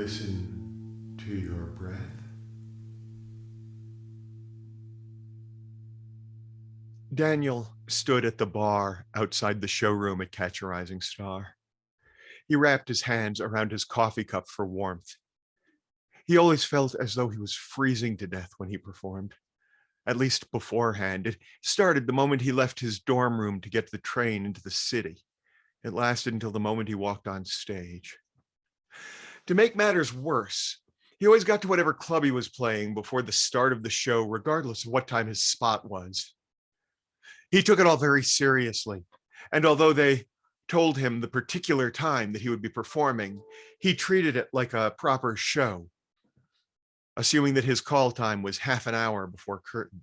listen to your breath. Daniel stood at the bar outside the showroom at Catch a Rising Star. He wrapped his hands around his coffee cup for warmth. He always felt as though he was freezing to death when he performed, at least beforehand. It started the moment he left his dorm room to get the train into the city. It lasted until the moment he walked on stage. To make matters worse, he always got to whatever club he was playing before the start of the show, regardless of what time his spot was. He took it all very seriously, and although they told him the particular time that he would be performing, he treated it like a proper show, assuming that his call time was half an hour before curtain.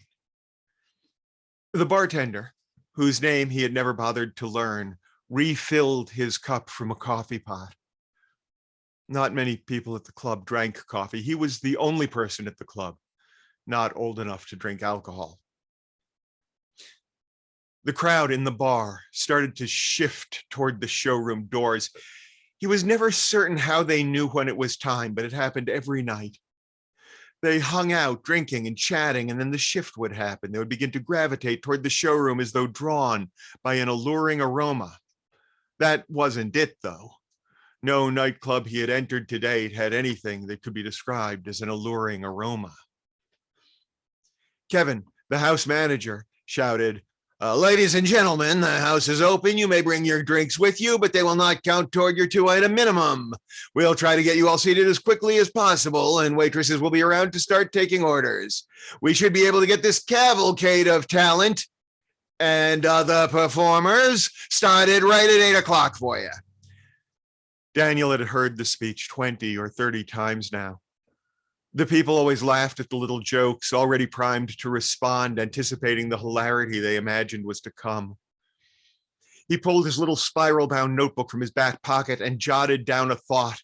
The bartender, whose name he had never bothered to learn, refilled his cup from a coffee pot. Not many people at the club drank coffee. He was the only person at the club not old enough to drink alcohol. The crowd in the bar started to shift toward the showroom doors. He was never certain how they knew when it was time, but it happened every night. They hung out, drinking and chatting, and then the shift would happen. They would begin to gravitate toward the showroom as though drawn by an alluring aroma. That wasn't it, though. No nightclub he had entered to date had anything that could be described as an alluring aroma. Kevin, the house manager, shouted, "Ladies and gentlemen, the house is open. You may bring your drinks with you, but they will not count toward your 2-item minimum. We'll try to get you all seated as quickly as possible, and waitresses will be around to start taking orders. We should be able to get this cavalcade of talent and the performers started right at 8 o'clock for you." Daniel had heard the speech 20 or 30 times now. The people always laughed at the little jokes, already primed to respond, anticipating the hilarity they imagined was to come. He pulled his little spiral-bound notebook from his back pocket and jotted down a thought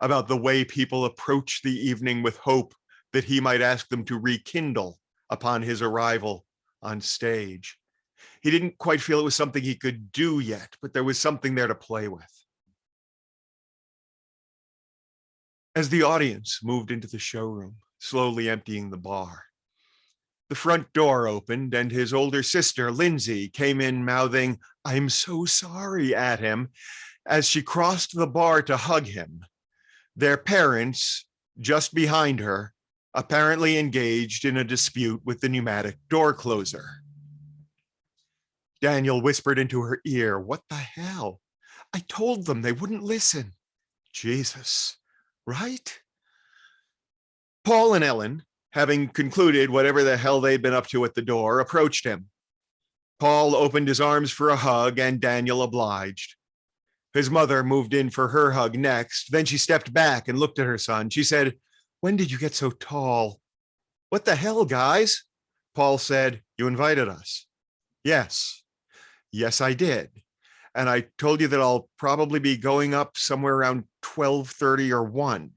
about the way people approach the evening with hope that he might ask them to rekindle upon his arrival on stage. He didn't quite feel it was something he could do yet, but there was something there to play with. As the audience moved into the showroom, slowly emptying the bar, the front door opened and his older sister, Lindsay, came in mouthing, "I'm so sorry," at him as she crossed the bar to hug him. Their parents, just behind her, apparently engaged in a dispute with the pneumatic door closer. Daniel whispered into her ear, "What the hell? I told them they wouldn't listen." Jesus. Right? Paul and Ellen, having concluded whatever the hell they'd been up to at the door, approached him. Paul opened his arms for a hug, and Daniel obliged. His mother moved in for her hug next. Then she stepped back and looked at her son. She said, "When did you get so tall?" "What the hell, guys?" Paul said, "You invited us." "Yes. Yes, I did. And I told you that I'll probably be going up somewhere around 12:30 or 1.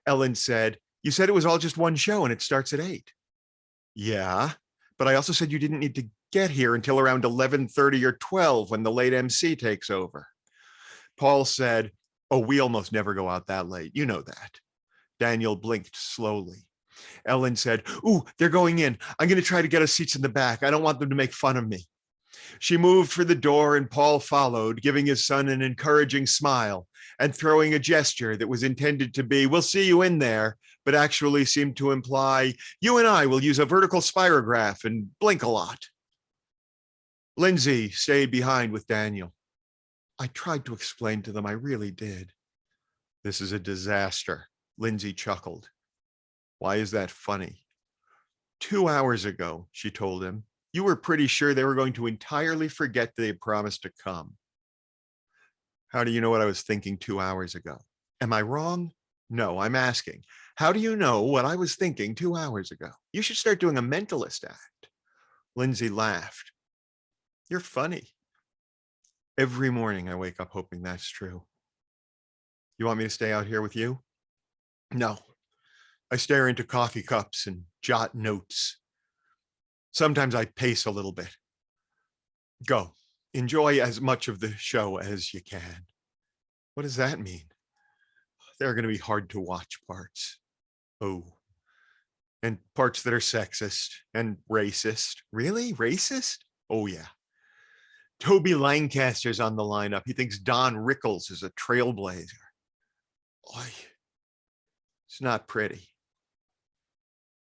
Ellen said, "You said it was all just one show and it starts at 8. "Yeah, but I also said you didn't need to get here until around 11:30 or 12 when the late MC takes over." Paul said, "Oh, we almost never go out that late. You know that." Daniel blinked slowly. Ellen said, "Ooh, they're going in. I'm going to try to get us seats in the back. I don't want them to make fun of me." She moved for the door and Paul followed, giving his son an encouraging smile and throwing a gesture that was intended to be, "We'll see you in there," but actually seemed to imply, "You and I will use a vertical spirograph and blink a lot." Lindsay stayed behind with Daniel. "I tried to explain to them, I really did." "This is a disaster," Lindsay chuckled. "Why is that funny?" 2 hours ago, she told him, you were pretty sure they were going to entirely forget they had promised to come. "How do you know what I was thinking 2 hours ago?" "Am I wrong?" "No, I'm asking. How do you know what I was thinking 2 hours ago? You should start doing a mentalist act." Lindsay laughed. "You're funny." "Every morning I wake up hoping that's true." "You want me to stay out here with you?" "No." I stare into coffee cups and jot notes. Sometimes I pace a little bit. "Go. Enjoy as much of the show as you can." "What does that mean?" there are going to be hard to watch parts. Oh, and parts that are sexist and racist. Really? Racist? Oh, yeah. Toby Lancaster's on the lineup. He thinks Don Rickles is a trailblazer. Oy, it's not pretty.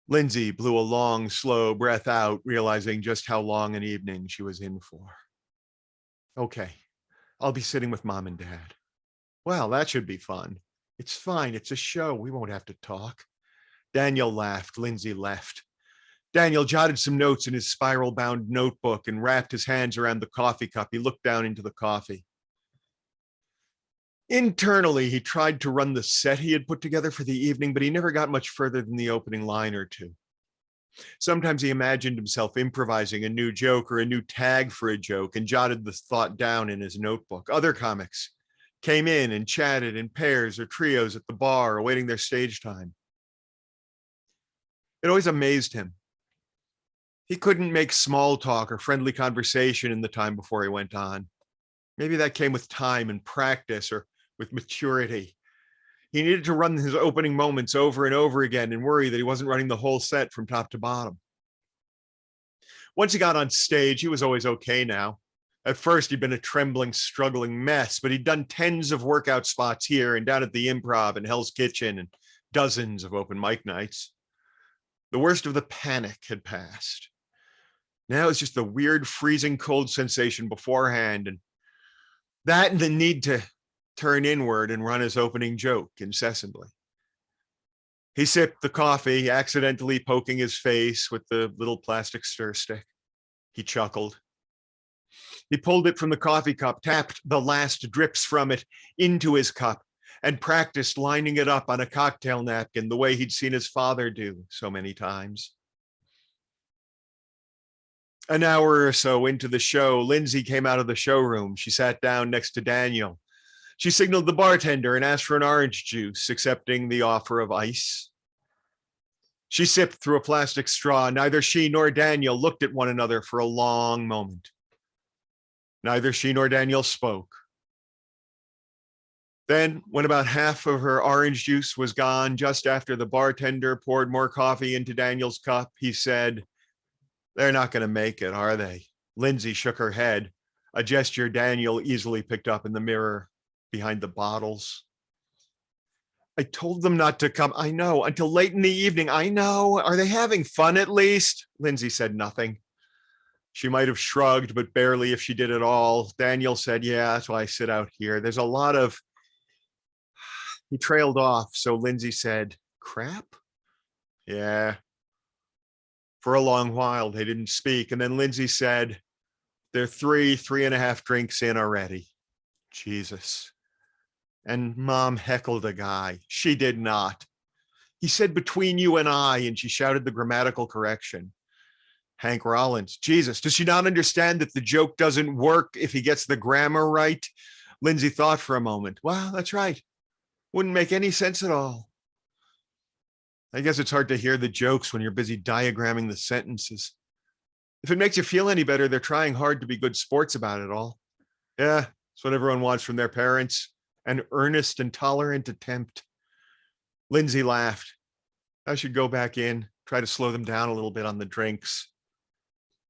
Lindsay blew a long, slow breath out, realizing just how long an evening she was in for. Okay, I'll be sitting with Mom and Dad. Well, that should be fun. It's fine. It's a show. We won't have to talk. Daniel laughed. Lindsay left. Daniel jotted some notes in his spiral-bound notebook and wrapped his hands around the coffee cup. He looked down into the coffee. Internally, he tried to run the set he had put together for the evening, but he never got much further than the opening line or two. Sometimes he imagined himself improvising a new joke or a new tag for a joke and jotted the thought down in his notebook. Other comics came in and chatted in pairs or trios at the bar, awaiting their stage time. It always amazed him. He couldn't make small talk or friendly conversation in the time before he went on. Maybe that came with time and practice or with maturity. He needed to run his opening moments over and over again and worry that he wasn't running the whole set from top to bottom. Once he got on stage, he was always okay now. At first, he'd been a trembling, struggling mess, but he'd done tens of workout spots here and down at the Improv and Hell's Kitchen and dozens of open mic nights. The worst of the panic had passed. Now it's just the weird, freezing cold sensation beforehand, and that and the need to turn inward and run his opening joke incessantly. He sipped the coffee, accidentally poking his face with the little plastic stir stick. He chuckled. He pulled it from the coffee cup, tapped the last drips from it into his cup, and practiced lining it up on a cocktail napkin the way he'd seen his father do so many times. An hour or so into the show, Lindsay came out of the showroom. She sat down next to Daniel. She signaled the bartender and asked for an orange juice, accepting the offer of ice. She sipped through a plastic straw. Neither she nor Daniel looked at one another for a long moment. Neither she nor Daniel spoke. Then, when about half of her orange juice was gone, just after the bartender poured more coffee into Daniel's cup, he said, "They're not going to make it, are they?" Lindsay shook her head, a gesture Daniel easily picked up in the mirror behind the bottles. "I told them not to come. I know, until late in the evening. I know. Are they having fun at least?" Lindsay said nothing. She might have shrugged, but barely if she did at all. Daniel said, "Yeah, that's why I sit out here. There's a lot of..." He trailed off, so Lindsay said, "Crap?" "Yeah." For a long while, they didn't speak, and then Lindsay said, "They're 3.5 drinks in already." Jesus. And Mom heckled a guy. She did not. He said, "Between you and I," and she shouted the grammatical correction. Hank Rollins. Jesus, does she not understand that the joke doesn't work if he gets the grammar right? Lindsay thought for a moment. Well, that's right. Wouldn't make any sense at all. I guess it's hard to hear the jokes when you're busy diagramming the sentences. If it makes you feel any better, they're trying hard to be good sports about it all. Yeah, it's what everyone wants from their parents. An earnest and tolerant attempt. Lindsay laughed. I should go back in, try to slow them down a little bit on the drinks.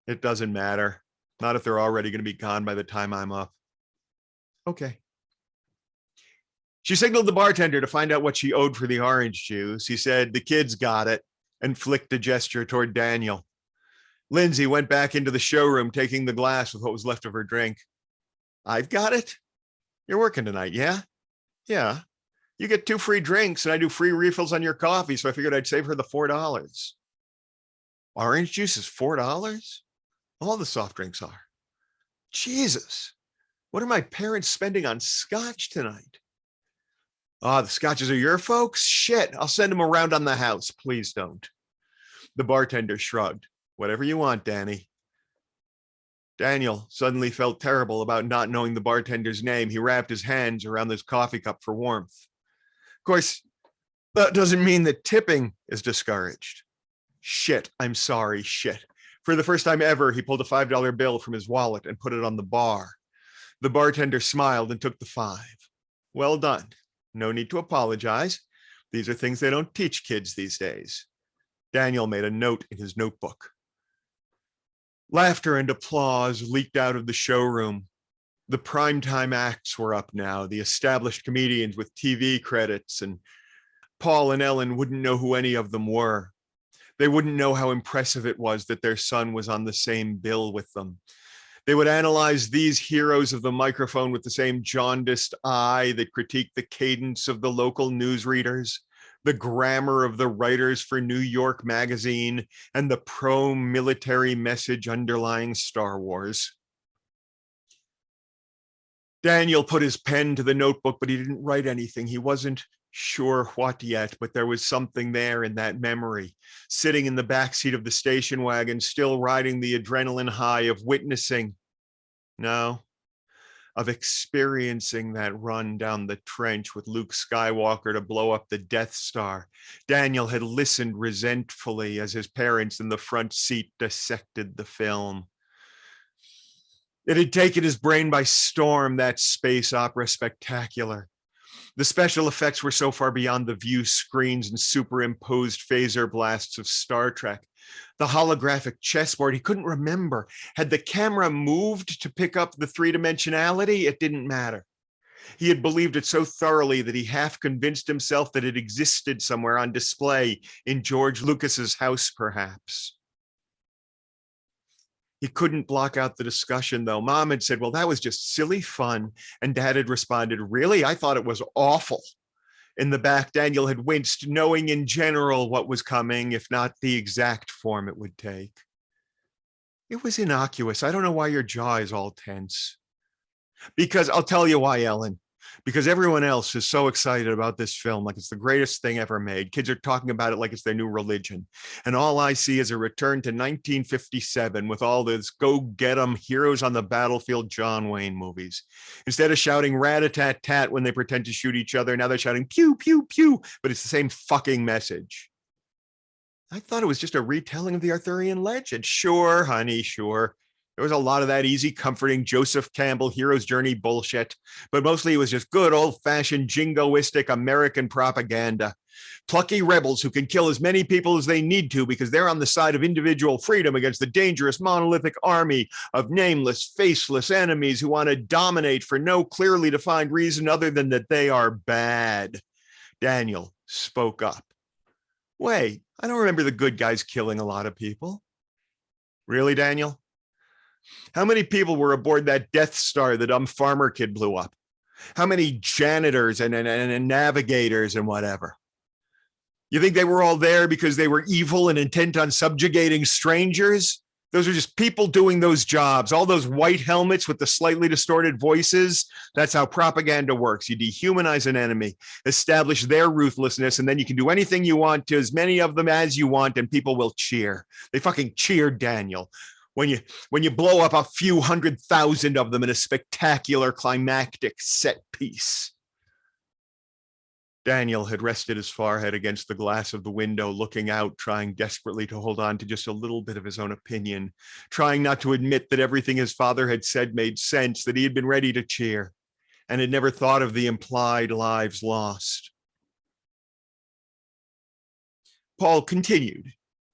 It doesn't matter. Not if they're already going to be gone by the time I'm up. Okay. She signaled the bartender to find out what she owed for the orange juice. He said, "The kids got it," and flicked a gesture toward Daniel. Lindsay went back into the showroom, taking the glass with what was left of her drink. "I've got it? You're working tonight, yeah?" "Yeah. You get 2 free drinks and I do free refills on your coffee, so I figured I'd save her the $4. Orange juice is $4? All the soft drinks are. Jesus. What are my parents spending on scotch tonight?" "Ah, the scotches are your folks? Shit, I'll send them around on the house. Please don't." The bartender shrugged. "Whatever you want, Danny." Daniel suddenly felt terrible about not knowing the bartender's name. He wrapped his hands around his coffee cup for warmth. Of course, that doesn't mean that tipping is discouraged. Shit, I'm sorry, shit. For the first time ever, he pulled a $5 bill from his wallet and put it on the bar. The bartender smiled and took the 5. "Well done. No need to apologize. These are things they don't teach kids these days. Daniel made a note in his notebook. Laughter and applause leaked out of the showroom. The primetime acts were up now, the established comedians with TV credits, and Paul and Ellen wouldn't know who any of them were. They wouldn't know how impressive it was that their son was on the same bill with them. They would analyze these heroes of the microphone with the same jaundiced eye that critiqued the cadence of the local newsreaders, the grammar of the writers for New York Magazine, and the pro-military message underlying Star Wars. Daniel put his pen to the notebook, but he didn't write anything. He wasn't sure what yet, but there was something there in that memory, sitting in the backseat of the station wagon, still riding the adrenaline high of witnessing, no, of experiencing that run down the trench with Luke Skywalker to blow up the Death Star. Daniel had listened resentfully as his parents in the front seat dissected the film. It had taken his brain by storm, that space opera spectacular. The special effects were so far beyond the view screens and superimposed phaser blasts of Star Trek. The holographic chessboard, he couldn't remember. Had the camera moved to pick up the three-dimensionality? It didn't matter. He had believed it so thoroughly that he half convinced himself that it existed somewhere on display in George Lucas's house, perhaps. He couldn't block out the discussion, though. Mom had said, well, that was just silly fun. And Dad had responded, really? I thought it was awful. In the back, Daniel had winced, knowing in general what was coming, if not the exact form it would take. It was innocuous. I don't know why your jaw is all tense. Because I'll tell you why, Ellen. Because everyone else is so excited about this film, like it's the greatest thing ever made. Kids are talking about it like it's their new religion. And all I see is a return to 1957 with all those go-get-em heroes on the battlefield John Wayne movies. Instead of shouting rat-a-tat-tat when they pretend to shoot each other, now they're shouting pew, pew, pew, but it's the same fucking message. I thought it was just a retelling of the Arthurian legend. Sure, honey, sure. There was a lot of that easy, comforting Joseph Campbell hero's journey bullshit, but mostly it was just good old-fashioned jingoistic American propaganda. Plucky rebels who can kill as many people as they need to because they're on the side of individual freedom against the dangerous monolithic army of nameless, faceless enemies who want to dominate for no clearly defined reason other than that they are bad. Daniel spoke up. Wait, I don't remember the good guys killing a lot of people. Really, Daniel? How many people were aboard that Death Star the dumb farmer kid blew up? How many janitors and navigators and whatever? You think they were all there because they were evil and intent on subjugating strangers? Those are just people doing those jobs. All those white helmets with the slightly distorted voices. That's how propaganda works. You dehumanize an enemy, establish their ruthlessness, and then you can do anything you want to as many of them as you want, and people will cheer. They fucking cheered Daniel. When you blow up a few 100,000 of them in a spectacular climactic set piece. Daniel had rested his forehead against the glass of the window, looking out, trying desperately to hold on to just a little bit of his own opinion, trying not to admit that everything his father had said made sense, that he had been ready to cheer, and had never thought of the implied lives lost. Paul continued,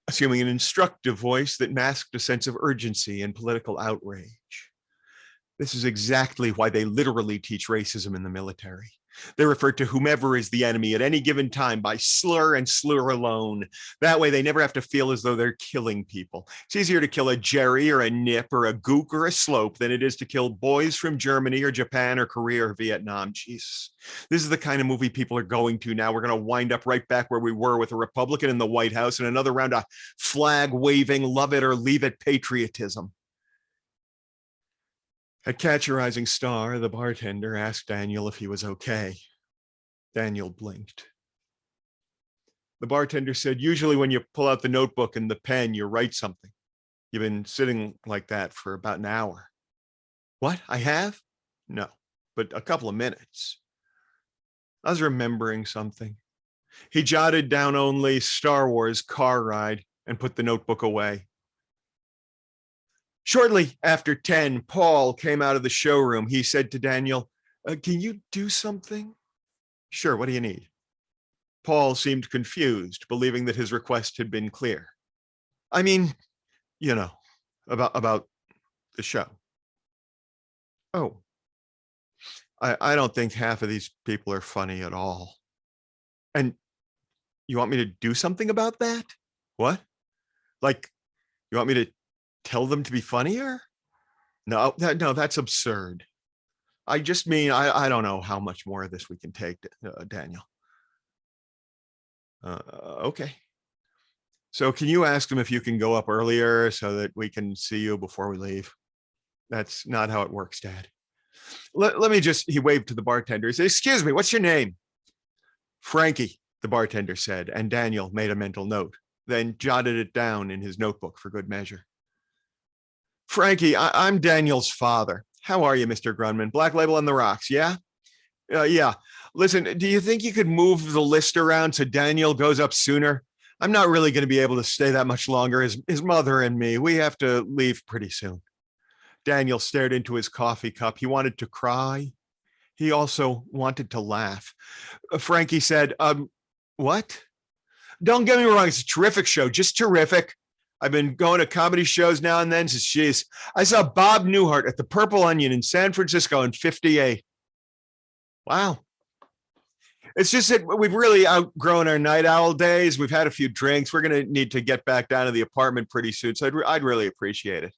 assuming an instructive voice that masked a sense of urgency and political outrage. This is exactly why they literally teach racism in the military. They refer to whomever is the enemy at any given time by slur and slur alone. That way they never have to feel as though they're killing people. It's easier to kill a Jerry or a Nip or a Gook or a Slope than it is to kill boys from Germany or Japan or Korea or Vietnam. Jeez. This is the kind of movie people are going to now. We're going to wind up right back where we were with a Republican in the White House and another round of flag-waving, love it or leave it patriotism. At Catch a Rising Star, the bartender asked Daniel if he was okay. Daniel blinked. The bartender said, usually when you pull out the notebook and the pen, you write something. You've been sitting like that for about an hour. What? I have? No, but a couple of minutes. I was remembering something. He jotted down only Star Wars car ride and put the notebook away. Shortly after 10, Paul came out of the showroom. He said to Daniel, can you do something? Sure, what do you need? Paul seemed confused, believing that his request had been clear. I mean, you know, about the show. Oh, I don't think half of these people are funny at all. And you want me to do something about that? What? Like, you want me to tell them to be funnier? No, no, that's absurd. I just mean, I don't know how much more of this we can take, Daniel. Okay. So can you ask them if you can go up earlier so that we can see you before we leave? That's not how it works, Dad. Let me just, he waved to the bartender. He said, excuse me, what's your name? Frankie, the bartender said, and Daniel made a mental note, then jotted it down in his notebook for good measure. Frankie, I'm Daniel's father. How are you, Mr. Grunman? Black Label on the rocks, yeah? Yeah. Listen, do you think you could move the list around so Daniel goes up sooner? I'm not really going to be able to stay that much longer. His mother and me, we have to leave pretty soon. Daniel stared into his coffee cup. He wanted to cry. He also wanted to laugh. Frankie said, what? Don't get me wrong, it's a terrific show, just terrific. I've been going to comedy shows now and then since, geez, I saw Bob Newhart at the Purple Onion in San Francisco in 58. Wow. It's just that we've really outgrown our night owl days. We've had a few drinks. We're going to need to get back down to the apartment pretty soon. So I'd really appreciate it.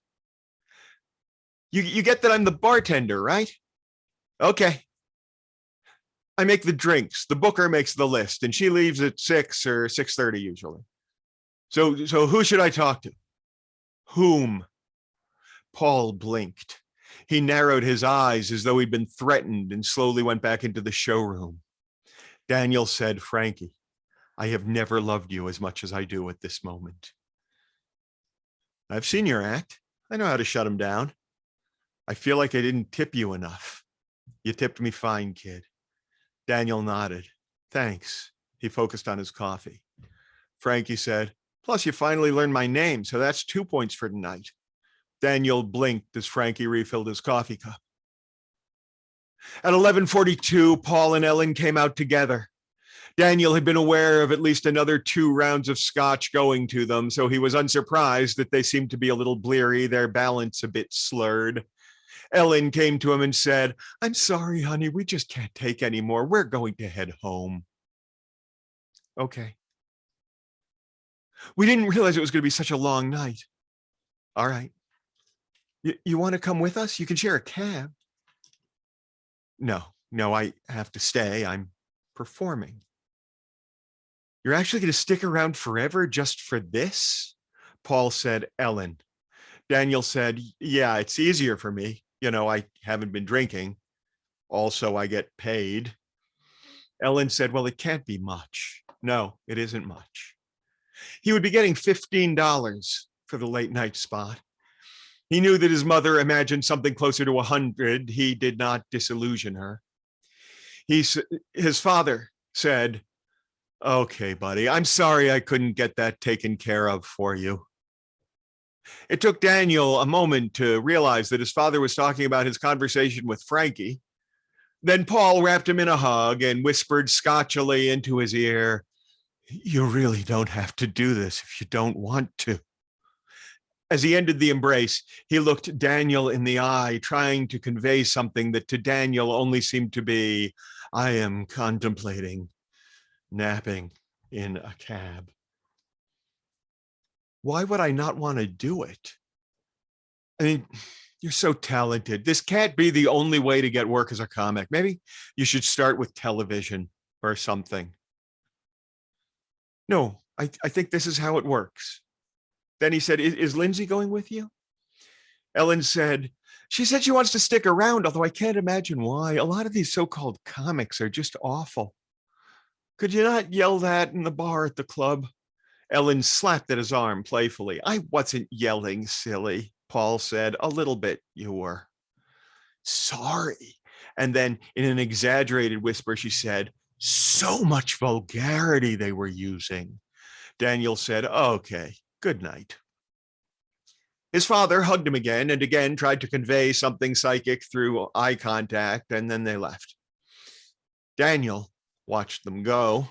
You get that I'm the bartender, right? Okay. I make the drinks. The booker makes the list, and she leaves at 6 or 6:30 usually. So who should I talk to? Whom? Paul blinked. He narrowed his eyes as though he'd been threatened and slowly went back into the showroom. Daniel said, Frankie, I have never loved you as much as I do at this moment. I've seen your act. I know how to shut him down. I feel like I didn't tip you enough. You tipped me fine, kid. Daniel nodded. Thanks. He focused on his coffee. Frankie said, plus you finally learned my name, so that's 2 points for tonight. Daniel blinked as Frankie refilled his coffee cup. At 11:42, Paul and Ellen came out together. Daniel had been aware of at least another 2 rounds of scotch going to them, so he was unsurprised that they seemed to be a little bleary, their balance a bit slurred. Ellen came to him and said, I'm sorry, honey, we just can't take any more. We're going to head home. Okay. We didn't realize it was going to be such a long night. All right. You want to come with us? You can share a cab. No, I have to stay. I'm performing. You're actually going to stick around forever just for this? Paul said, Ellen. Daniel said, yeah, it's easier for me. I haven't been drinking. Also, I get paid. Ellen said, well, it can't be much. No, it isn't much. He would be getting $15 for the late night spot. He knew that his mother imagined something closer to 100. He did not disillusion her. His father said, okay, buddy, I'm sorry I couldn't get that taken care of for you. It took Daniel a moment to realize that his father was talking about his conversation with Frankie. Then Paul wrapped him in a hug and whispered scotchily into his ear, you really don't have to do this if you don't want to. As he ended the embrace, he looked Daniel in the eye, trying to convey something that to Daniel only seemed to be, I am contemplating napping in a cab. Why would I not want to do it? I mean, you're so talented. This can't be the only way to get work as a comic. Maybe you should start with television or something. No, I think this is how it works. Then he said, is Lindsay going with you? Ellen said, she said she wants to stick around, although I can't imagine why. A lot of these so-called comics are just awful. Could you not yell that in the bar at the club? Ellen slapped at his arm playfully. I wasn't yelling, silly, Paul said. A little bit, you were. Sorry. And then in an exaggerated whisper, she said, so much vulgarity they were using. Daniel said, okay, good night. His father hugged him again and again tried to convey something psychic through eye contact, and then they left. Daniel watched them go.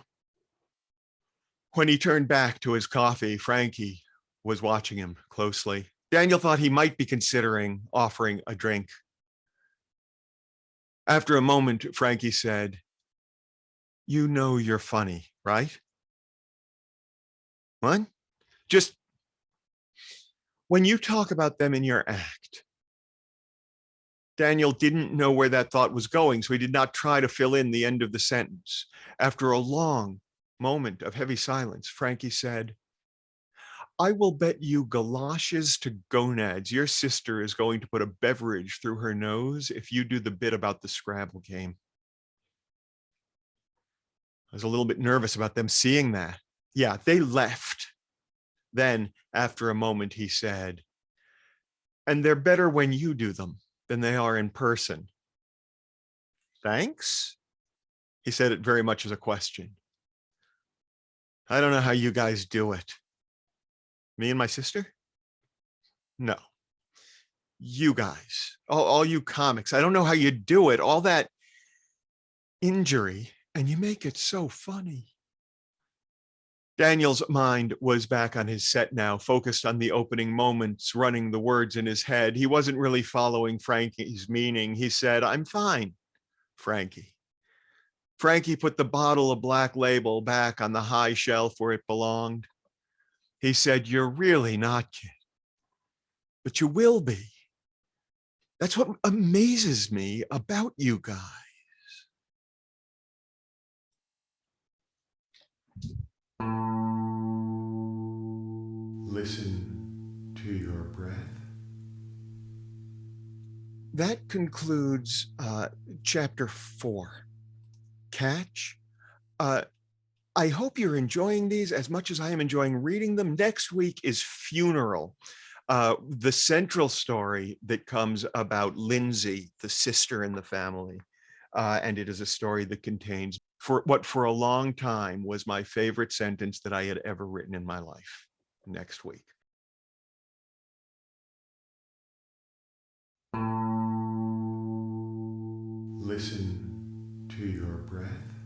When he turned back to his coffee, Frankie was watching him closely. Daniel thought he might be considering offering a drink. After a moment, Frankie said, "You know you're funny, right?" "What?" "Just when you talk about them in your act." Daniel didn't know where that thought was going, so he did not try to fill in the end of the sentence. After a long moment of heavy silence, Frankie said, "I will bet you galoshes to gonads your sister is going to put a beverage through her nose if you do the bit about the Scrabble game." I was a little bit nervous about them seeing that. Yeah, they left. Then, after a moment, he said, "And they're better when you do them than they are in person." "Thanks?" He said it very much as a question. "I don't know how you guys do it." "Me and my sister?" "No, you guys, all you comics. I don't know how you do it. All that injury, and you make it so funny." Daniel's mind was back on his set now, focused on the opening moments, running the words in his head. He wasn't really following Frankie's meaning. He said, "I'm fine, Frankie." Frankie put the bottle of Black Label back on the high shelf where it belonged. He said, "You're really not, kid, but you will be. That's what amazes me about you guys." Listen to your breath. That concludes chapter 4, Catch. I hope you're enjoying these as much as I am enjoying reading them. Next week is Funeral, the central story that comes about Lindsay, the sister in the family. And it is a story that contains what for a long time was my favorite sentence that I had ever written in my life. Next week. Listen to your breath.